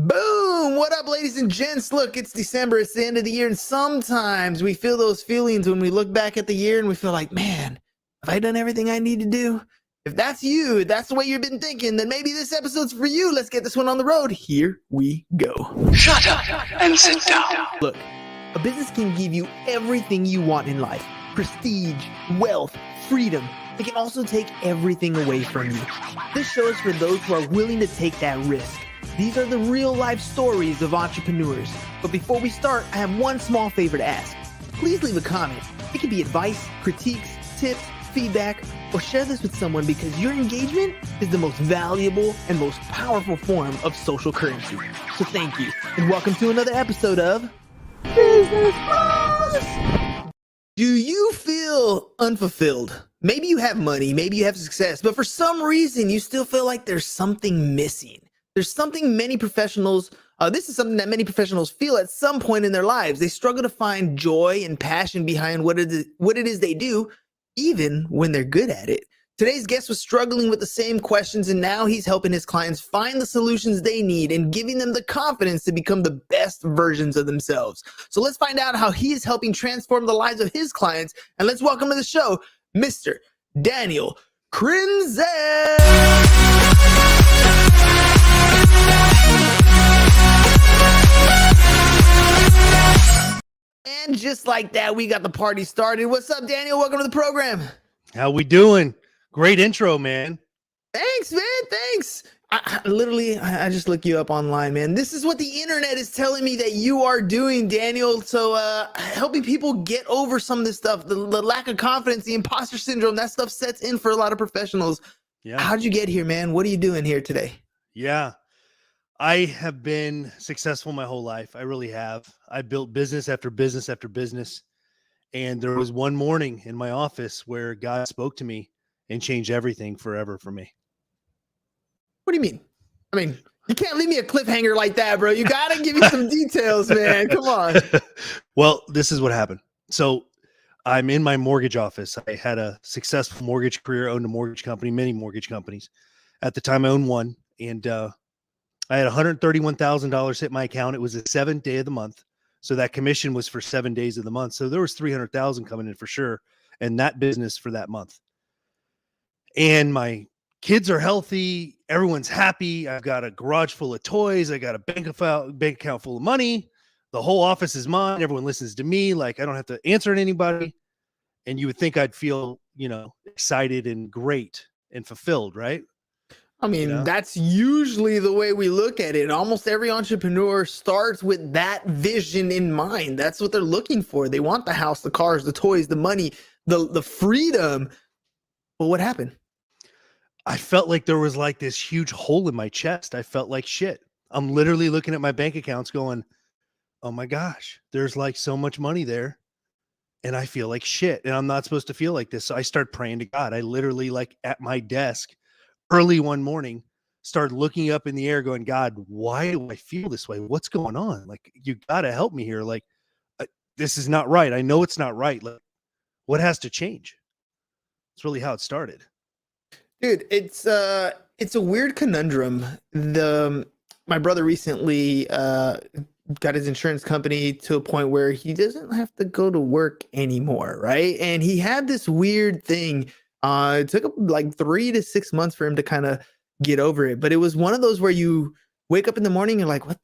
Boom! What up, ladies and gents? Look, it's December. It's the end of the year, and sometimes we feel those feelings when we look back at the year and we feel like, man, have I done everything I need to do? If that's you, if that's the way you've been thinking, then maybe this episode's for you. Let's get this one on the road. Here we go. Shut up and sit down. Look, a business can give you everything you want in life. Prestige, wealth, freedom. It can also take everything away from you. This show is for those who are willing to take that risk. These are the real life stories of entrepreneurs. But before we start, I have one small favor to ask. Please leave a comment. It can be advice, critiques, tips, feedback, or share this with someone because your engagement is the most valuable and most powerful form of social currency. So thank you, and welcome to another episode of Business Boss! Do you feel unfulfilled? Maybe you have money, maybe you have success, but for some reason you still feel like there's something missing. There's something many professionals, this is something that many professionals feel at some point in their lives. They struggle to find joy and passion behind what it is they do, even when they're good at it. Today's guest was struggling with the same questions, and now he's helping his clients find the solutions they need and giving them the confidence to become the best versions of themselves. So let's find out how he is helping transform the lives of his clients, and let's welcome to the show, Mr. Daniel Krynzel. And just like that, we got the party started. What's up, Daniel? Welcome to the program. How we doing? Great intro, man. Thanks, man. Thanks. I just look you up online, man. This is what the internet is telling me that you are doing, Daniel. So helping people get over some of this stuff, the lack of confidence, the imposter syndrome, that stuff sets in for a lot of professionals. Yeah. How'd you get here, man? What are you doing here today? Yeah. I have been successful my whole life. I really have. I built business after business after business. And there was one morning in my office where God spoke to me and changed everything forever for me. What do you mean? I mean, you can't leave me a cliffhanger like that, bro. You got to give me some details, man. Come on. Well, this is what happened. So I'm in my mortgage office. I had a successful mortgage career, owned a mortgage company, many mortgage companies. At the time I owned one, and I had $131,000 hit my account. It was the 7th day of the month. So that commission was for 7 days of the month. So there was 300,000 coming in for sure. And that business for that month. And my kids are healthy. Everyone's happy. I've got a garage full of toys. I got a bank account full of money. The whole office is mine. Everyone listens to me. Like, I don't have to answer to anybody. And you would think I'd feel, excited and great and fulfilled, right? I mean, that's usually the way we look at it. Almost every entrepreneur starts with that vision in mind. That's what they're looking for. They want the house, the cars, the toys, the money, the freedom. But what happened? I felt like there was like this huge hole in my chest. I felt like shit. I'm literally looking at my bank accounts going, oh my gosh, there's like so much money there. And I feel like shit. And I'm not supposed to feel like this. So I start praying to God. I literally, like, at my desk early one morning, started looking up in the air going, God, why do I feel this way? What's going on? Like, you got to help me here. Like, this is not right. I know it's not right. Like, what has to change? It's really how it started. Dude, it's a weird conundrum. My brother recently got his insurance company to a point where he doesn't have to go to work anymore, right? And he had this weird thing. It took like 3 to 6 months for him to kind of get over it. But it was one of those where you wake up in the morning, you're like, what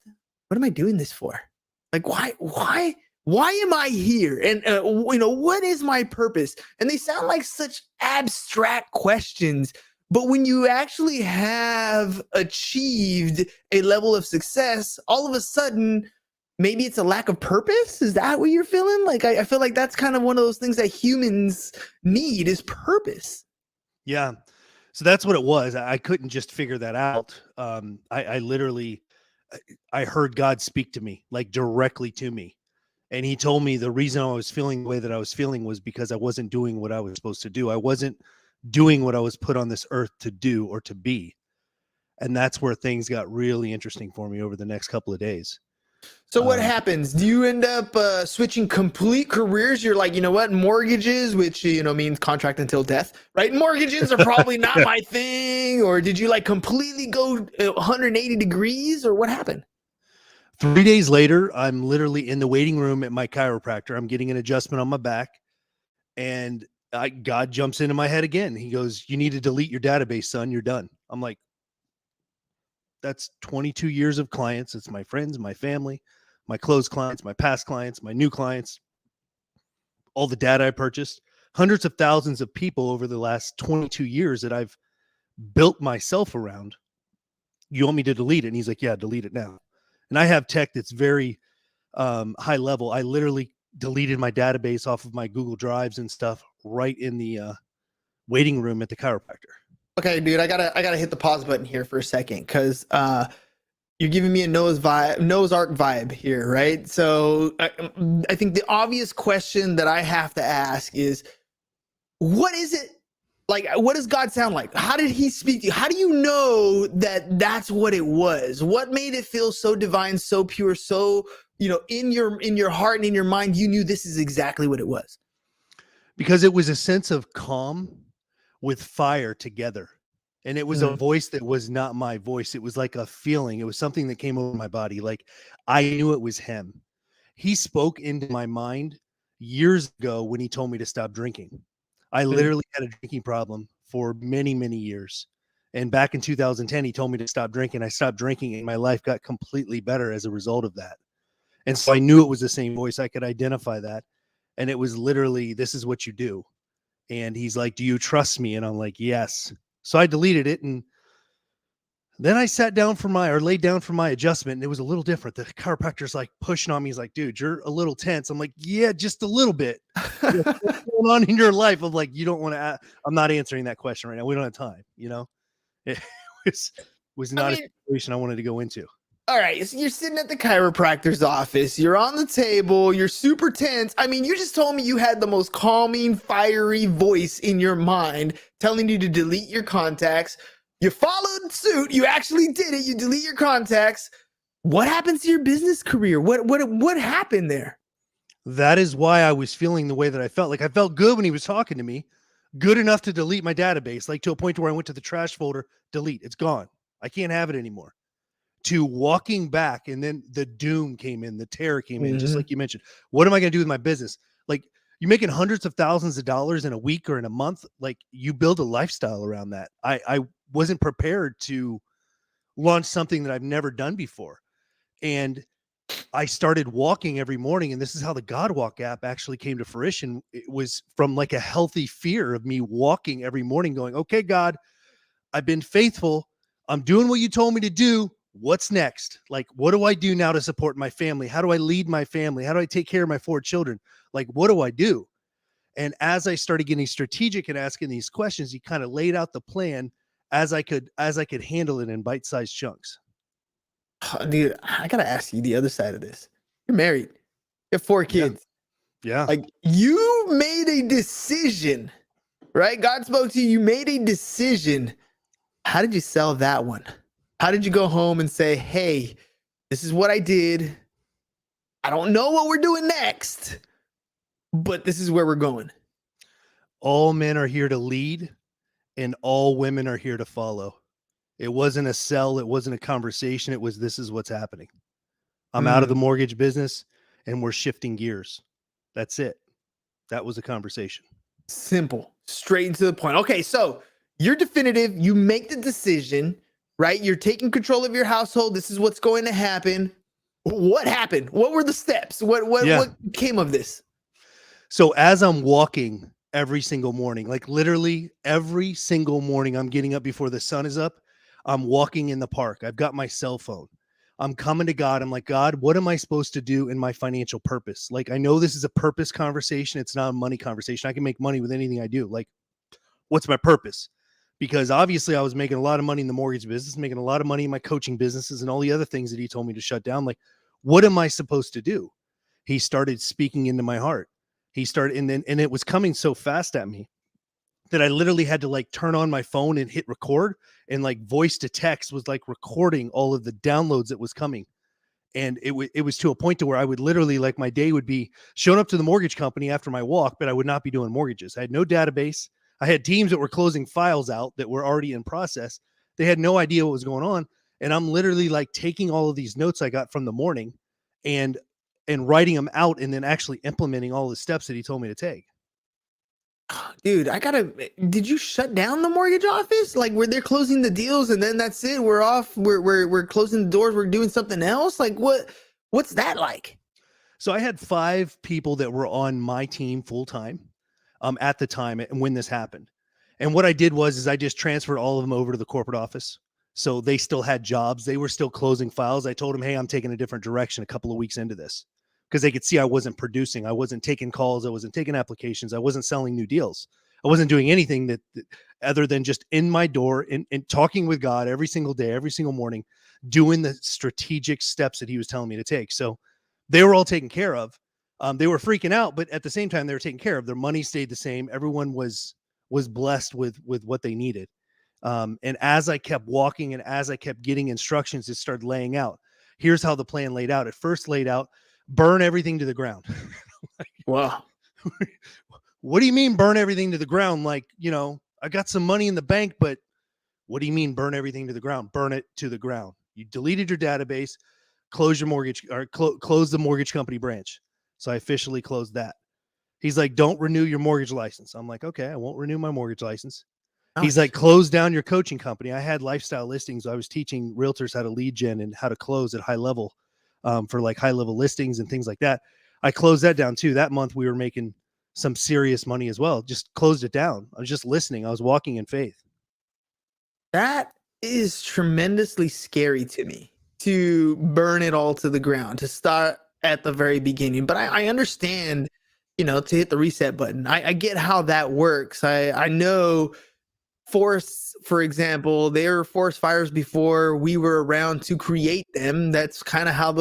am I doing this for? Like, why am I here? And, what is my purpose? And they sound like such abstract questions. But when you actually have achieved a level of success, all of a sudden, maybe it's a lack of purpose. Is that what you're feeling? Like, I feel like that's kind of one of those things that humans need is purpose. Yeah. So that's what it was. I couldn't just figure that out. I literally heard God speak to me, like directly to me. And he told me the reason I was feeling the way that I was feeling was because I wasn't doing what I was supposed to do. I wasn't doing what I was put on this earth to do or to be. And that's where things got really interesting for me over the next couple of days. So what happens? Do you end up switching complete careers? You're like, you know what, mortgages, which, means contract until death, right? Mortgages are probably not my thing. Or did you like completely go 180 degrees or what happened? 3 days later, I'm literally in the waiting room at my chiropractor. I'm getting an adjustment on my back, and God jumps into my head again. He goes, "You need to delete your database, son. You're done." I'm like, that's 22 years of clients. It's my friends, my family, my close clients, my past clients, my new clients, all the data I purchased, hundreds of thousands of people over the last 22 years that I've built myself around. You want me to delete it? And he's like, yeah, delete it now. And I have tech that's very high level. I literally deleted my database off of my Google Drives and stuff right in the waiting room at the chiropractor. Okay, dude, I gotta hit the pause button here for a second, because you're giving me a Noah's Ark vibe here, right? So I think the obvious question that I have to ask is, what is it like? What does God sound like? How did he speak to you? How do you know that that's what it was? What made it feel so divine, so pure, so, in your heart and in your mind, you knew this is exactly what it was? Because it was a sense of calm with fire together. And it was a voice that was not my voice. It was like a feeling. It was something that came over my body. Like I knew it was him. He spoke into my mind years ago when he told me to stop drinking. I literally had a drinking problem for many, many years. And back in 2010, he told me to stop drinking. I stopped drinking and my life got completely better as a result of that. And so I knew it was the same voice. I could identify that. And it was literally, this is what you do. And he's like, do you trust me? And I'm like, yes. So I deleted it. And then I laid down for my adjustment. And it was a little different. The chiropractor's like pushing on me. He's like, dude, you're a little tense. I'm like, yeah, just a little bit. What's going on in your life? I'm like, you don't want to, I'm not answering that question right now. We don't have time. It was not a situation I wanted to go into. All right, so you're sitting at the chiropractor's office. You're on the table. You're super tense. I mean, you just told me you had the most calming, fiery voice in your mind telling you to delete your contacts. You followed suit. You actually did it. You delete your contacts. What happens to your business career? What happened there? That is why I was feeling the way that I felt. Like I felt good when he was talking to me, good enough to delete my database, like to a point where I went to the trash folder, delete. It's gone. I can't have it anymore. To walking back, and then the doom came in, the terror came in, just like you mentioned. What am I going to do with my business? Like you're making hundreds of thousands of dollars in a week or in a month. Like you build a lifestyle around that. I wasn't prepared to launch something that I've never done before. And I started walking every morning, and this is how the God Walk app actually came to fruition. It was from like a healthy fear of me walking every morning going, okay, God, I've been faithful. I'm doing what you told me to do. What's next? Like, what do I do now to support my family? How do I lead my family? How do I take care of my 4 children? Like, what do I do? And as I started getting strategic and asking these questions, he kind of laid out the plan as I could handle it in bite-sized chunks. Dude, I got to ask you the other side of this. You're married. You have 4 kids. Yeah. Like you made a decision, right? God spoke to you. You made a decision. How did you sell that one? How did you go home and say, hey, this is what I did. I don't know what we're doing next, but this is where we're going. All men are here to lead, and all women are here to follow. It wasn't a sell. It wasn't a conversation. It was, this is what's happening. I'm out of the mortgage business, and we're shifting gears. That's it. That was a conversation. Simple, straight and to the point. Okay, so you're definitive. You make the decision. Right? You're taking control of your household. This is what's going to happen. What happened? What were the steps? What came of this? So as I'm walking every single morning, like literally every single morning, I'm getting up before the sun is up. I'm walking in the park. I've got my cell phone. I'm coming to God. I'm like, God, what am I supposed to do in my financial purpose? Like, I know this is a purpose conversation. It's not a money conversation. I can make money with anything I do. Like, what's my purpose? Because obviously I was making a lot of money in the mortgage business, making a lot of money in my coaching businesses and all the other things that he told me to shut down. Like, what am I supposed to do? He started speaking into my heart. And it was coming so fast at me that I literally had to like turn on my phone and hit record, and like voice to text was like recording all of the downloads that was coming. And it was to a point to where I would literally, like, my day would be showing up to the mortgage company after my walk, but I would not be doing mortgages. I had no database. I had teams that were closing files out that were already in process. They had no idea what was going on. And I'm literally like taking all of these notes I got from the morning and writing them out and then actually implementing all the steps that he told me to take. Dude, did you shut down the mortgage office? Like, where they're closing the deals and then that's it? We're off. We're closing the doors. We're doing something else. Like, what's that like? So I had 5 people that were on my team full time at the time and when this happened. And what I did is I just transferred all of them over to the corporate office. So they still had jobs. They were still closing files. I told them, hey, I'm taking a different direction a couple of weeks into this, because they could see I wasn't producing. I wasn't taking calls. I wasn't taking applications. I wasn't selling new deals. I wasn't doing anything that other than just in my door and talking with God every single day, every single morning, doing the strategic steps that he was telling me to take. So they were all taken care of. They were freaking out, but at the same time, they were taken care of. Their money stayed the same. Everyone was blessed with what they needed. And as I kept walking and as I kept getting instructions, it started laying out. Here's how the plan laid out. It first laid out, burn everything to the ground. Wow. What do you mean burn everything to the ground? Like, I got some money in the bank, but what do you mean burn everything to the ground? Burn it to the ground. You deleted your database, close your mortgage or close the mortgage company branch. So I officially closed that. He's like, don't renew your mortgage license. I'm like, okay, I won't renew my mortgage license. He's like, close down your coaching company. I had lifestyle listings. I was teaching realtors how to lead gen and how to close at high level for like high level listings and things like that. I closed that down too. That month we were making some serious money as well. Just closed it down. I was just listening. I was walking in faith. That is tremendously scary to me, to burn it all to the ground, to start at the very beginning. But I understand, to hit the reset button. I get how that works. I know forest, for example, there were forest fires before we were around to create them. That's kind of how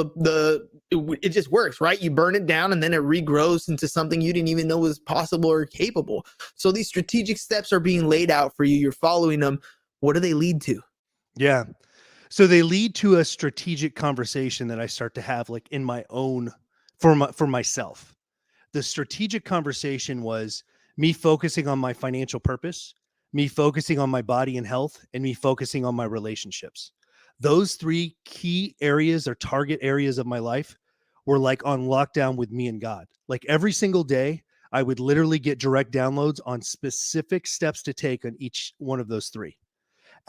it just works, right? You burn it down and then it regrows into something you didn't even know was possible or capable. So these strategic steps are being laid out for you. You're following them. What do they lead to? Yeah. So they lead to a strategic conversation that I start to have like in my own, for myself. The strategic conversation was me focusing on my financial purpose, me focusing on my body and health, and me focusing on my relationships. Those 3 key areas or target areas of my life were like on lockdown with me and God. Like every single day, I would literally get direct downloads on specific steps to take on each one of those 3.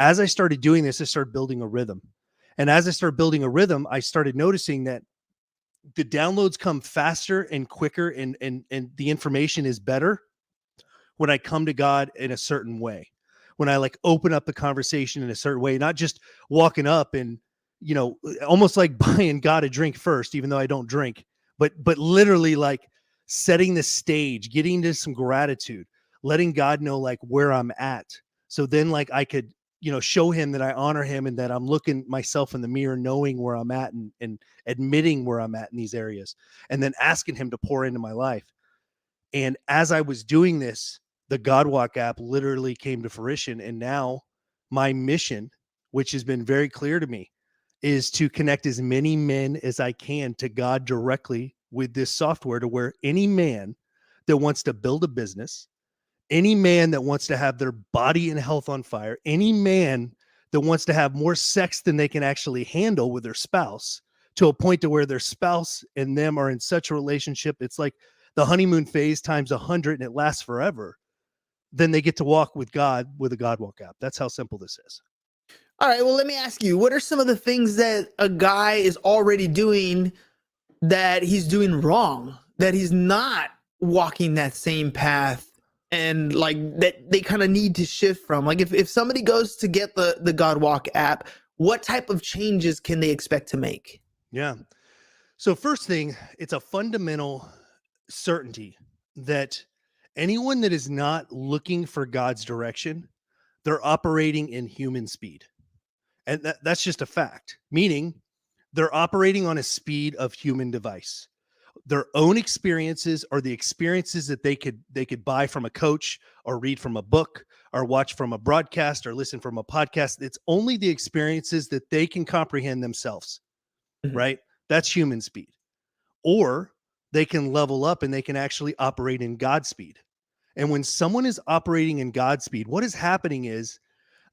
As I started doing this, I started building a rhythm. And as I started building a rhythm, I started noticing that the downloads come faster and quicker and the information is better when I come to God in a certain way, when I like open up the conversation in a certain way, not just walking up and, almost like buying God a drink first, even though I don't drink, but literally like setting the stage, getting to some gratitude, letting God know like where I'm at. So then like I could, show him that I honor him and that I'm looking myself in the mirror, knowing where I'm at and admitting where I'm at in these areas, and then asking him to pour into my life. And as I was doing this, the GodWalk app literally came to fruition. And now my mission, which has been very clear to me, is to connect as many men as I can to God directly with this software, to where any man that wants to build a business, any man that wants to have their body and health on fire, any man that wants to have more sex than they can actually handle with their spouse, to a point to where their spouse and them are in such a relationship, it's like the honeymoon phase times 100 and it lasts forever, then they get to walk with God with a GodWalk app. That's how simple this is. All right. Well, let me ask you, what are some of the things that a guy is already doing that he's doing wrong, that he's not walking that same path, and like that they kind of need to shift from? Like if somebody goes to get the GodWalk app, what type of changes can they expect to make? Yeah. So first thing, it's a fundamental certainty that anyone that is not looking for God's direction, they're operating in human speed. And that's just a fact, meaning they're operating on a speed of human device. Their own experiences or the experiences that they could buy from a coach or read from a book or watch from a broadcast or listen from a podcast. It's only the experiences that they can comprehend themselves, right? That's human speed. Or they can level up and they can actually operate in Godspeed. And when someone is operating in Godspeed, what is happening is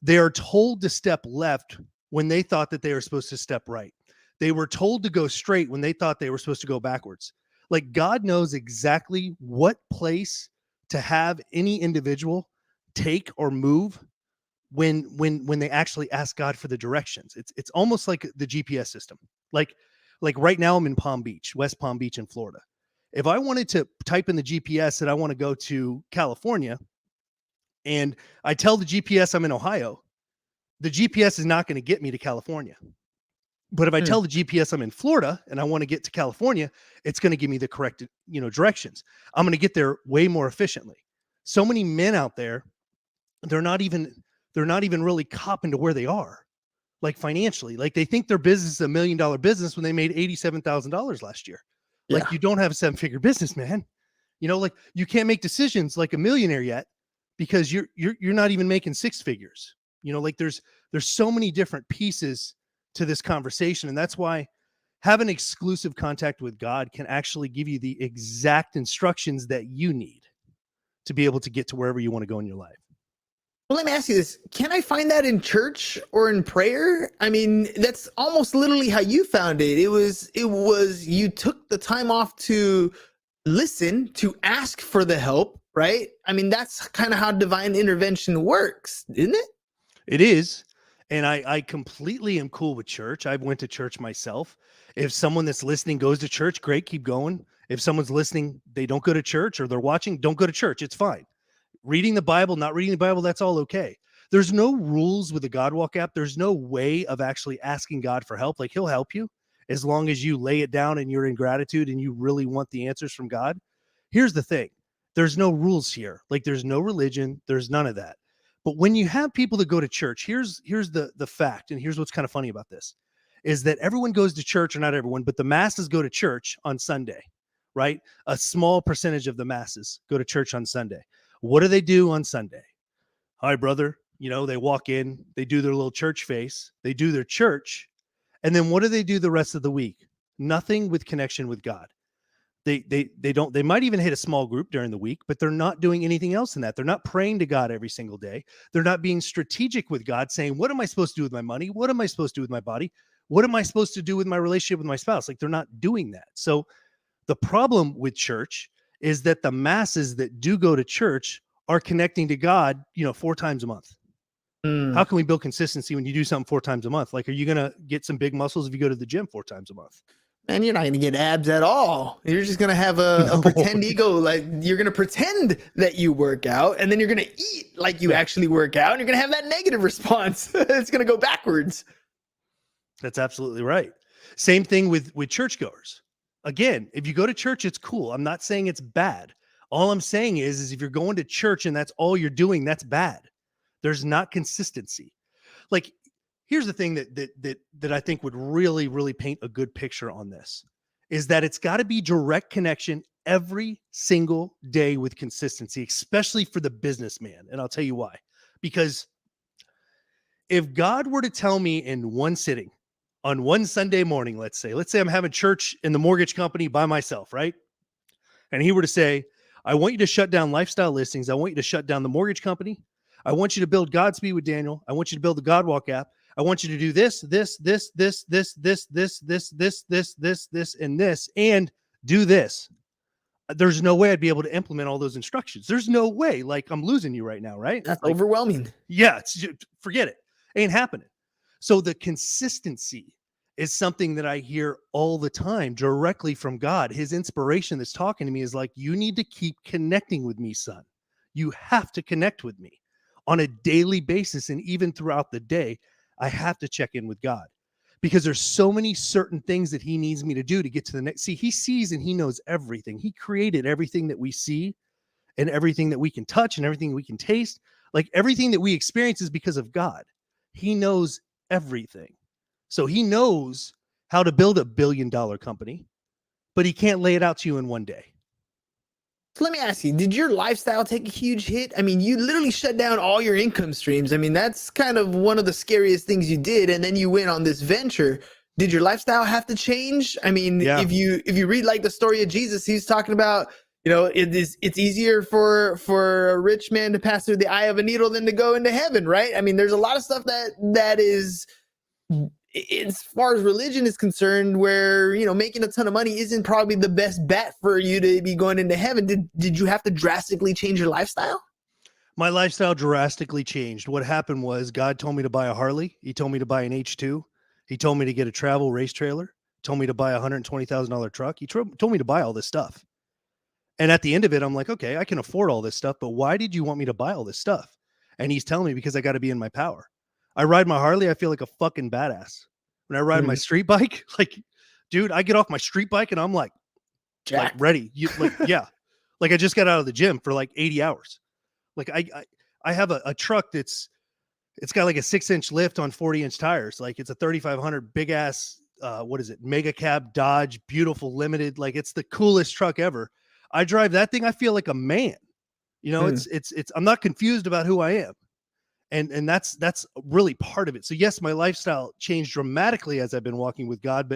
they are told to step left when they thought that they were supposed to step right. They were told to go straight when they thought they were supposed to go backwards. Like God knows exactly what place to have any individual take or move when they actually ask God for the directions. It's almost like the GPS system. Like right now I'm in Palm Beach, West Palm Beach in Florida. If I wanted to type in the GPS that I want to go to California and I tell the GPS I'm in Ohio, the GPS is not going to get me to California. But if I tell the GPS I'm in Florida and I want to get to California, it's going to give me the correct, directions. I'm going to get there way more efficiently. So many men out there, they're not even really copping to where they are, like financially. Like they think their business is $1 million business when they made $87,000 last year. Like you don't have a 7-figure business, man. Like you can't make decisions like a millionaire yet because you're not even making 6 figures. Like there's so many different pieces to this conversation. And that's why having exclusive contact with God can actually give you the exact instructions that you need to be able to get to wherever you want to go in your life. Well, let me ask you this. Can I find that in church or in prayer? I mean, that's almost literally how you found it. It was you took the time off to listen, to ask for the help, right? I mean, that's kind of how divine intervention works, isn't it? It is. And I completely am cool with church. I went to church myself. If someone that's listening goes to church, great, keep going. If someone's listening, they don't go to church or they're watching, don't go to church. It's fine. Reading the Bible, not reading the Bible, that's all okay. There's no rules with the GodWalk app. There's no way of actually asking God for help. Like he'll help you as long as you lay it down and you're in gratitude and you really want the answers from God. Here's the thing. There's no rules here. Like there's no religion. There's none of that. But when you have people that go to church, here's the fact, and here's what's kind of funny about this, is that everyone goes to church, or not everyone, but the masses go to church on Sunday, right? A small percentage of the masses go to church on Sunday. What do they do on Sunday? Hi, brother. They walk in, they do their little church face, they do their church, and then what do they do the rest of the week? Nothing with connection with God. They might even hit a small group during the week, but they're not doing anything else in that. They're not praying to God every single day. They're not being strategic with God, saying, what am I supposed to do with my money? What am I supposed to do with my body? What am I supposed to do with my relationship with my spouse? Like they're not doing that. So the problem with church is that the masses that do go to church are connecting to God, 4 times a month. How can we build consistency when you do something 4 times a month? Like, are you going to get some big muscles if you go to the gym 4 times a month? And you're not going to get abs at all. You're just going to have a pretend ego. Like you're going to pretend that you work out, and then you're going to eat like you actually work out, and you're going to have that negative response. It's going to go backwards. That's absolutely right. Same thing with churchgoers. Again, if you go to church, it's cool. I'm not saying it's bad. All I'm saying is if you're going to church and that's all you're doing, that's bad. There's not consistency. Like, here's the thing that I think would really, really paint a good picture on this is that it's got to be direct connection every single day with consistency, especially for the businessman. And I'll tell you why. Because if God were to tell me in one sitting on one Sunday morning, let's say I'm having church in the mortgage company by myself, right? And he were to say, I want you to shut down lifestyle listings. I want you to shut down the mortgage company. I want you to build Godspeed with Daniel. I want you to build the GodWalk app. I want you to do this, and this, and do this. There's no way I'd be able to implement all those instructions. There's no way. Like, I'm losing you right now, right? That's like, overwhelming. Yeah, forget it. Ain't happening. So the consistency is something that I hear all the time directly from God. His inspiration that's talking to me is like, you need to keep connecting with me, son. You have to connect with me on a daily basis. And even throughout the day, I have to check in with God because there's so many certain things that he needs me to do to get to the next. See, he sees and he knows everything. He created everything that we see and everything that we can touch and everything we can taste. Like everything that we experience is because of God. He knows everything. So he knows how to build $1 billion company, but he can't lay it out to you in one day. So let me ask you, did your lifestyle take a huge hit? I mean, you literally shut down all your income streams. I mean, that's kind of one of the scariest things you did. And then you went on this venture. Did your lifestyle have to change? I mean, if you read like the story of Jesus, he's talking about, it's easier for a rich man to pass through the eye of a needle than to go into heaven, right? I mean, there's a lot of stuff that is as far as religion is concerned, where making a ton of money isn't probably the best bet for you to be going into heaven. Did you have to drastically change your lifestyle? My lifestyle drastically changed. What happened was God told me to buy a Harley. He told me to buy an H2. He told me to get a travel race trailer. Told me to buy a $120,000 truck. He told me to buy all this stuff. And at the end of it, I'm like, okay, I can afford all this stuff, but why did you want me to buy all this stuff? And he's telling me because I got to be in my power. I ride my Harley, I feel like a fucking badass. When I ride my street bike, like, dude, I get off my street bike and I'm like ready. Yeah. Like I just got out of the gym for like 80 hours. Like I have a truck it's got like a 6-inch lift on 40-inch tires. Like it's a 3,500 big ass, mega cab Dodge, beautiful limited. Like it's the coolest truck ever. I drive that thing. I feel like a man, it's I'm not confused about who I am. And that's really part of it. So yes, my lifestyle changed dramatically as I've been walking with God,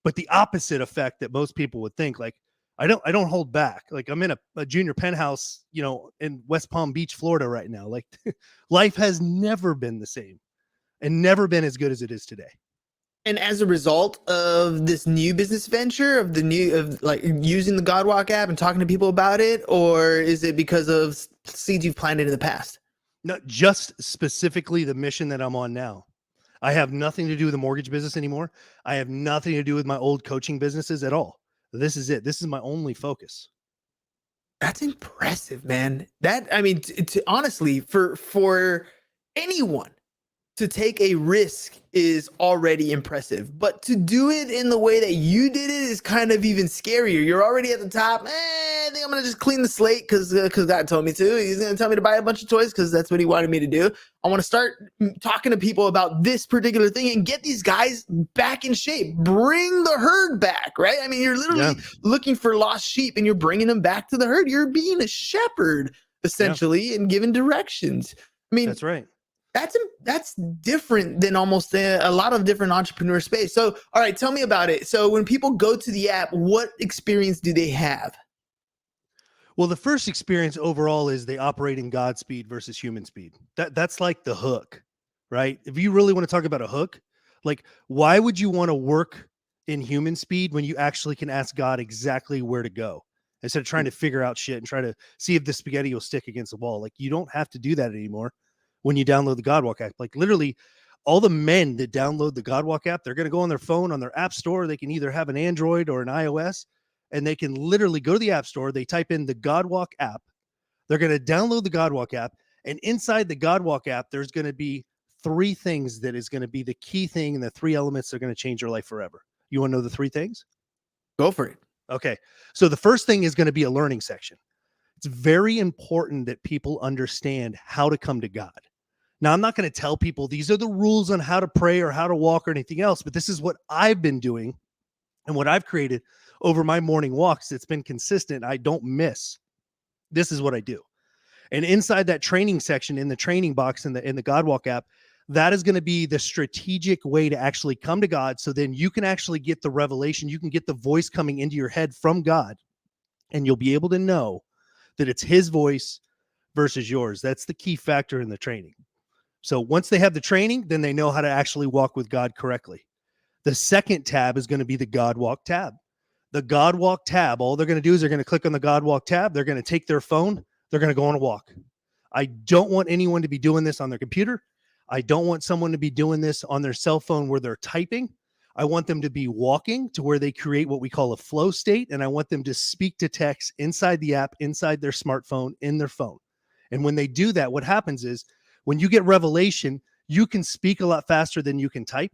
but the opposite effect that most people would think, like I don't hold back. Like I'm in a junior penthouse, in West Palm Beach, Florida right now. Like life has never been the same and never been as good as it is today. And as a result of this new business venture, of like using the Godwalk app and talking to people about it, or is it because of seeds you've planted in the past? Not just specifically the mission that I'm on now. I have nothing to do with the mortgage business anymore. I have nothing to do with my old coaching businesses at all. This is it. This is my only focus. That's impressive, man. Honestly, for anyone to take a risk is already impressive, but to do it in the way that you did it is kind of even scarier. You're already at the top. I think I'm going to just clean the slate because God told me to. He's going to tell me to buy a bunch of toys because that's what he wanted me to do. I want to start talking to people about this particular thing and get these guys back in shape. Bring the herd back, right? I mean, you're literally looking for lost sheep and you're bringing them back to the herd. You're being a shepherd, essentially, and giving directions. I mean, that's right. That's different than almost a lot of different entrepreneur space. So, all right, tell me about it. So when people go to the app, what experience do they have? Well, the first experience overall is they operate in Godspeed versus human speed. That's like the hook, right? If you really want to talk about a hook, like why would you want to work in human speed when you actually can ask God exactly where to go instead of trying to figure out shit and try to see if the spaghetti will stick against the wall? Like you don't have to do that anymore. When you download the Godwalk app, like literally all the men that download the Godwalk app, they're going to go on their phone, on their app store. They can either have an Android or an iOS, and they can literally go to the app store. They type in the Godwalk app. They're going to download the Godwalk app. And inside the Godwalk app, there's going to be 3 things that is going to be the key thing. And the 3 elements that are going to change your life forever. You want to know the 3 things? Go for it. Okay. So the first thing is going to be a learning section. It's very important that people understand how to come to God. Now, I'm not going to tell people these are the rules on how to pray or how to walk or anything else, but this is what I've been doing and what I've created over my morning walks. It's been consistent. I don't miss. This is what I do. And inside that training section in the training box in the Godwalk app, that is going to be the strategic way to actually come to God. So then you can actually get the revelation. You can get the voice coming into your head from God, and you'll be able to know that it's his voice versus yours. That's the key factor in the training. So once they have the training, then they know how to actually walk with God correctly. The second tab is going to be the Godwalk tab. The Godwalk tab, all they're going to do is they're going to click on the Godwalk tab. They're going to take their phone. They're going to go on a walk. I don't want anyone to be doing this on their computer. I don't want someone to be doing this on their cell phone where they're typing. I want them to be walking to where they create what we call a flow state. And I want them to speak to text inside the app, inside their smartphone, in their phone. And when they do that, what happens is when you get revelation, you can speak a lot faster than you can type.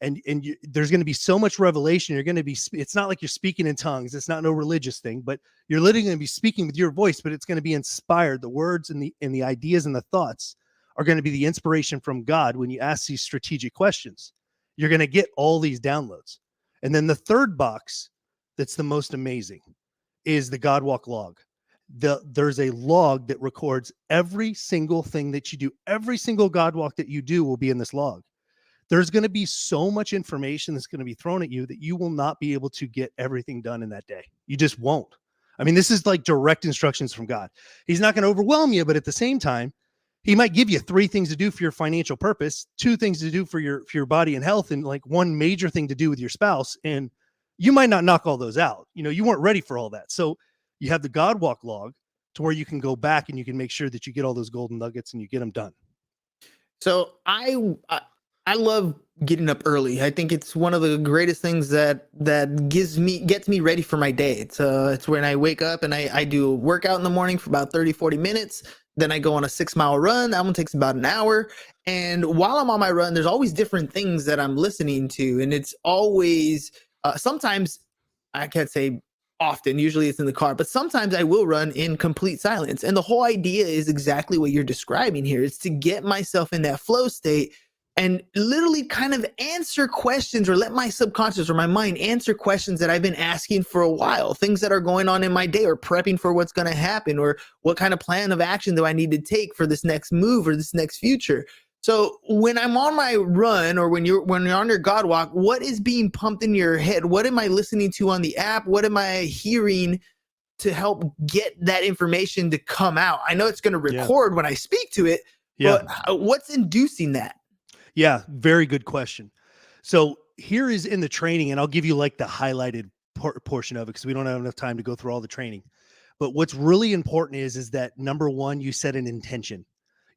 And there's going to be so much revelation. You're going to be, it's not like you're speaking in tongues. It's not no religious thing, but you're literally going to be speaking with your voice, but it's going to be inspired. The words and the ideas and the thoughts are going to be the inspiration from God. When you ask these strategic questions, you're going to get all these downloads. And then the third box that's the most amazing is the Godwalk log. There's a log that records every single thing that you do. Every single Godwalk that you do will be in this log. There's going to be so much information that's going to be thrown at you that you will not be able to get everything done in that day. You just won't. I mean, this is like direct instructions from God. He's not going to overwhelm you, but at the same time, He might give you 3 things to do for your financial purpose, 2 things to do for your body and health, and like 1 major thing to do with your spouse. And you might not knock all those out. You weren't ready for all that. So you have the God walk log to where you can go back and you can make sure that you get all those golden nuggets and you get them done. So I love getting up early. I think it's one of the greatest things that gets me ready for my day. It's when I wake up and I do a workout in the morning for about 30-40 minutes. Then I go on a 6-mile run. That one takes about an hour. And while I'm on my run, there's always different things that I'm listening to. And it's always, sometimes, I can't say often, usually it's in the car, but sometimes I will run in complete silence. And the whole idea is exactly what you're describing here. It's to get myself in that flow state and literally kind of answer questions, or let my subconscious or my mind answer questions that I've been asking for a while, things that are going on in my day, or prepping for what's going to happen, or what kind of plan of action do I need to take for this next move or this next future. So when I'm on my run, or when you're on your God walk, what is being pumped in your head? What am I listening to on the app? What am I hearing to help get that information to come out? I know it's going to record when I speak to it, but what's inducing that? Yeah, very good question. So here is in the training, and I'll give you like the highlighted portion of it because we don't have enough time to go through all the training. But what's really important is that number 1, you set an intention.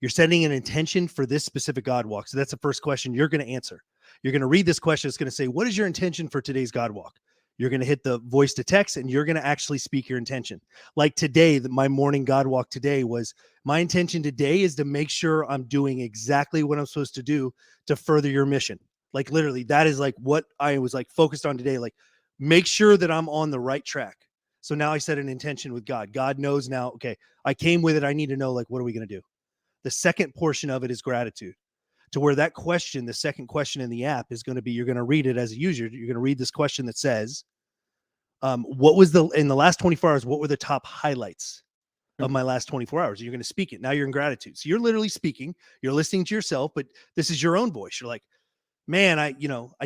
You're setting an intention for this specific God walk. So that's the first question you're going to answer. You're going to read this question. It's going to say, what is your intention for today's God walk? You're going to hit the voice to text and you're going to actually speak your intention. Like today, my morning God walk today was, my intention today is to make sure I'm doing exactly what I'm supposed to do to further your mission. Like literally, that is like what I was like focused on today. Like make sure that I'm on the right track. So now I set an intention with God. God knows now, okay, I came with it. I need to know, like, what are we going to do? The second portion of it is gratitude, to where that question, the second question in the app is going to be, you're going to read it as a user. You're going to read this question that says, what was in the last 24 hours, what were the top highlights of my last 24 hours? You're going to speak it. Now you're in gratitude. So you're literally speaking, you're listening to yourself, but this is your own voice. You're like, man, I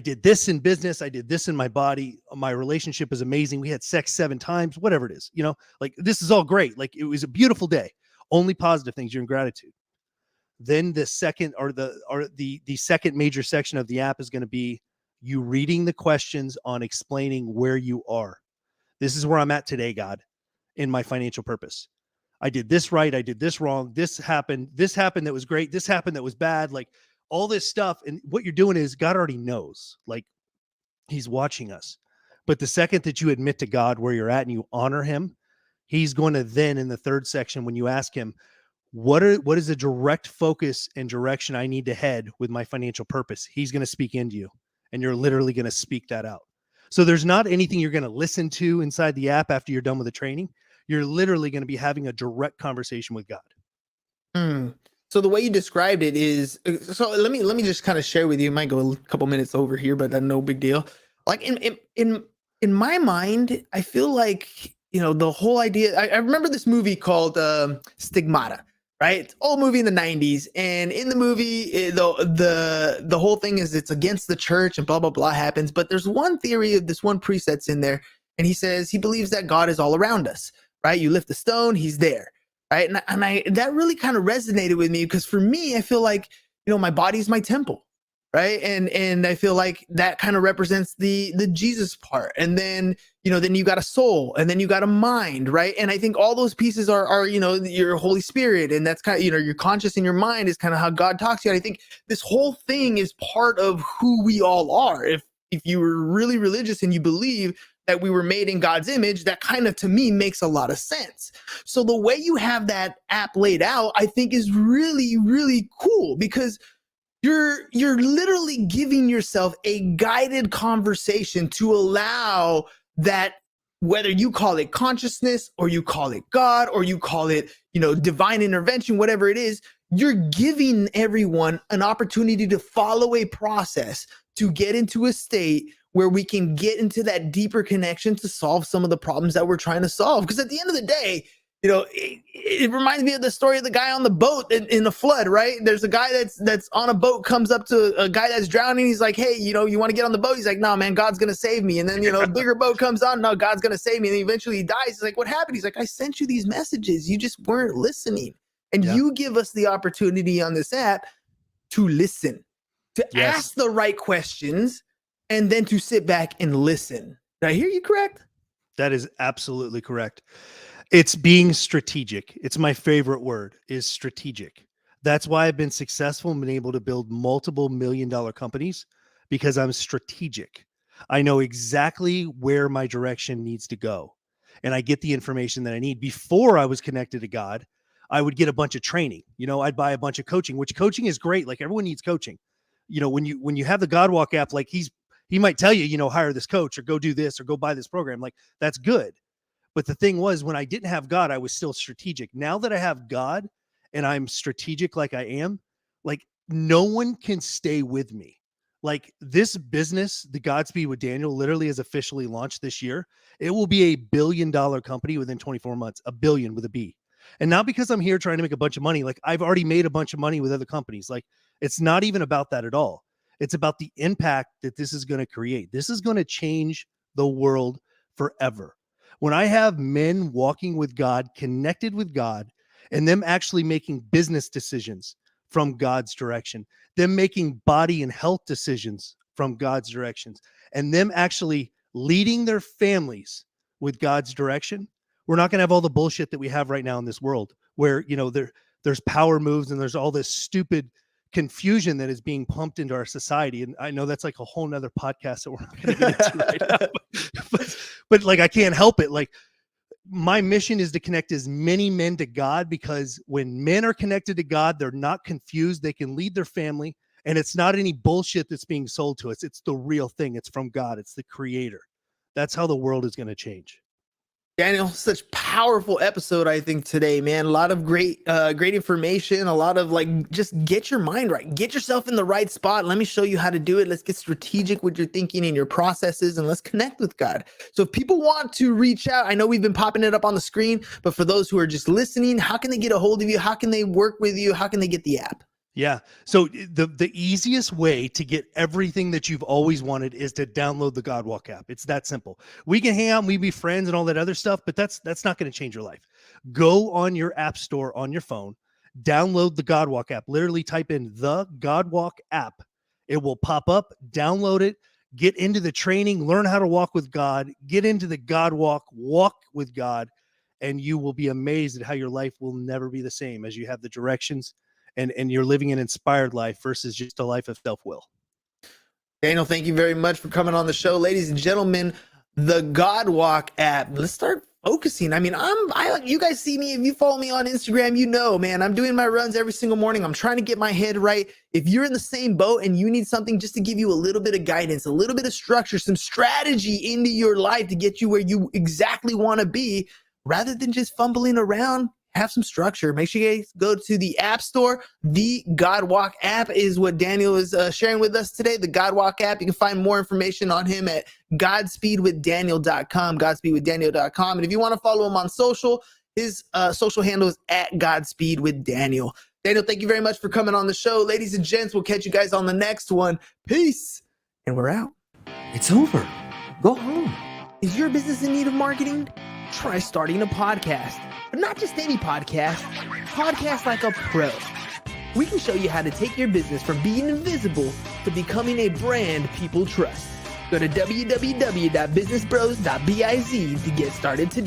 did this in business. I did this in my body. My relationship is amazing. We had sex 7 times, whatever it is, like this is all great. Like it was a beautiful day. Only positive things. You're in gratitude. Then the second the second major section of the app is going to be you reading the questions on explaining where you are. This is where I'm at today, God, in my financial purpose. I did this right. I did this wrong. This happened that was great. This happened that was bad. Like all this stuff. And what you're doing is God already knows, like he's watching us. But the second that you admit to God where you're at and you honor him, he's going to then in the third section, when you ask him, what is the direct focus and direction I need to head with my financial purpose? He's going to speak into you and you're literally going to speak that out. So there's not anything you're going to listen to inside the app after you're done with the training. You're literally going to be having a direct conversation with God. So the way you described it is, so let me just kind of share with you. It might go a couple minutes over here, but no big deal. Like in my mind, I feel like, the whole idea, I remember this movie called Stigmata. Right, it's an old movie in the 90s, and in the movie, the whole thing is it's against the church and blah blah blah happens. But there's one theory of this one precept's in there, and he says he believes that God is all around us. Right, you lift a stone, he's there. Right, and I that really kind of resonated with me because for me, I feel like my body is my temple. Right, and I feel like that kind of represents the Jesus part, and then then you got a soul, and then you got a mind, right? And I think all those pieces are your Holy Spirit, and that's kind of your conscious and your mind is kind of how God talks to you. And I think this whole thing is part of who we all are. If you were really religious and you believe that we were made in God's image, that kind of to me makes a lot of sense. So the way you have that app laid out, I think is really, really cool because you're literally giving yourself a guided conversation to allow that, whether you call it consciousness or you call it God or you call it, divine intervention, whatever it is, you're giving everyone an opportunity to follow a process to get into a state where we can get into that deeper connection to solve some of the problems that we're trying to solve. Because at the end of the day, it reminds me of the story of the guy on the boat in the flood, right? There's a guy that's on a boat, comes up to a guy that's drowning. He's like, hey, you want to get on the boat? He's like, no, man, God's going to save me. And then, a bigger boat comes on. No, God's going to save me. And eventually he dies. He's like, what happened? He's like, I sent you these messages. You just weren't listening. And Yeah. you give us the opportunity on this app to listen, to Yes. ask the right questions, and then to sit back and listen. Did I hear you correct? That is absolutely correct. It's being strategic. It's my favorite word, is strategic. That's why I've been successful and been able to build multiple $1-million companies, because I'm strategic. I know exactly where my direction needs to go, and I get the information that I need. Before I was connected to God, I would get a bunch of training. I'd buy a bunch of coaching, which coaching is great. Like, everyone needs coaching. When you have the Godwalk app, like, he might tell you, hire this coach or go do this or go buy this program. Like, that's good. But the thing was, when I didn't have God, I was still strategic. Now that I have God and I'm strategic like I am, like, no one can stay with me. Like, this business, the Godspeed with Daniel, literally is officially launched this year. It will be $1 billion company within 24 months, $1 billion with a B. And not because I'm here trying to make a bunch of money. Like, I've already made a bunch of money with other companies. Like, it's not even about that at all. It's about the impact that this is going to create. This is going to change the world forever. When I have men walking with God, connected with God, and them actually making business decisions from God's direction, them making body and health decisions from God's directions, and them actually leading their families with God's direction, we're not going to have all the bullshit that we have right now in this world where, there's power moves and there's all this stupid confusion that is being pumped into our society. And I know that's like a whole nother podcast that we're not going to get into right now, but like, I can't help it. Like, my mission is to connect as many men to God, because when men are connected to God, they're not confused. They can lead their family, and it's not any bullshit that's being sold to us. It's the real thing. It's from God. It's the creator. That's how the world is going to change. Daniel, such powerful episode, I think, today, man. A lot of great information, a lot of, like, just get your mind right. Get yourself in the right spot. Let me show you how to do it. Let's get strategic with your thinking and your processes, and let's connect with God. So if people want to reach out, I know we've been popping it up on the screen, but for those who are just listening, how can they get a hold of you? How can they work with you? How can they get the app? Yeah. So the easiest way to get everything that you've always wanted is to download the Godwalk app. It's that simple. We can hang out and we be friends and all that other stuff, but that's not going to change your life. Go on your app store on your phone, download the Godwalk app. Literally type in the Godwalk app. It will pop up. Download it. Get into the training. Learn how to walk with God. Get into the Godwalk. Walk with God, and you will be amazed at how your life will never be the same as you have the directions. And you're living an inspired life versus just a life of self-will. Daniel, thank you very much for coming on the show. Ladies and gentlemen, the Godwalk app. Let's start focusing. I mean, you guys see me. If you follow me on Instagram, man, I'm doing my runs every single morning. I'm trying to get my head right. If you're in the same boat and you need something just to give you a little bit of guidance, a little bit of structure, some strategy into your life to get you where you exactly want to be, rather than just fumbling around, have some structure. Make sure you guys go to the App Store. The Godwalk app is what Daniel is sharing with us today. The Godwalk app. You can find more information on him at godspeedwithdaniel.com, godspeedwithdaniel.com. And if you want to follow him on social, his social handle is at godspeedwithdaniel. Daniel, thank you very much for coming on the show. Ladies and gents, we'll catch you guys on the next one. Peace. And we're out. It's over. Go home. Is your business in need of marketing? Try starting a podcast. But not just any podcast. Podcast like a pro. We can show you how to take your business from being invisible to becoming a brand people trust. Go to www.businessbros.biz to get started today.